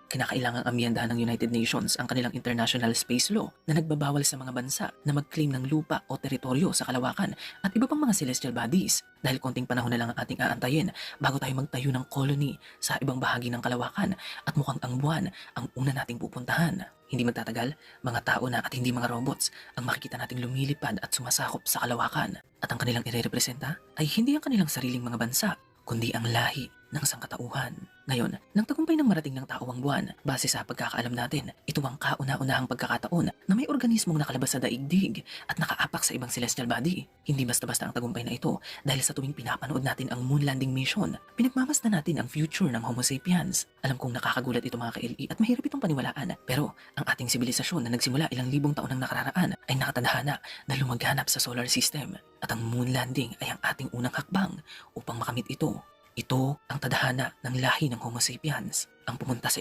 Kinakailangang amyendahan ng United Nations ang kanilang international space law na nagbabawal sa mga bansa na mag-claim ng lupa o teritoryo sa kalawakan at iba pang mga celestial bodies. Dahil konting panahon na lang ang ating aantayin bago tayo magtayo ng colony sa ibang bahagi ng kalawakan at mukhang ang buwan ang una nating pupuntahan. Hindi magtatagal, mga tao na at hindi mga robots ang makikita nating lumilipad at sumasakop sa kalawakan. At ang kanilang irerepresenta ay hindi ang kanilang sariling mga bansa, kundi ang lahi ng sangkatauhan. Ngayon, nang tagumpay ng marating ng tao ang buwan, base sa pagkakaalam natin, ito ang kauna-unahang pagkakataon na may organismong nakalabas sa daigdig at nakaapak sa ibang celestial body. Hindi basta-basta ang tagumpay na ito dahil sa tuwing pinapanood natin ang moon landing mission, pinagmamasdan natin ang future ng Homo sapiens. Alam kong nakakagulat ito mga ka-LE at mahirap itong paniwalaan, pero ang ating sibilisasyon na nagsimula ilang libong taon nang nakararaan ay nakatadhana na lumaganap sa solar system at ang moon landing ay ang ating unang hakbang upang makamit ito. Ito ang tadhana ng lahi ng Homo sapiens, ang pumunta sa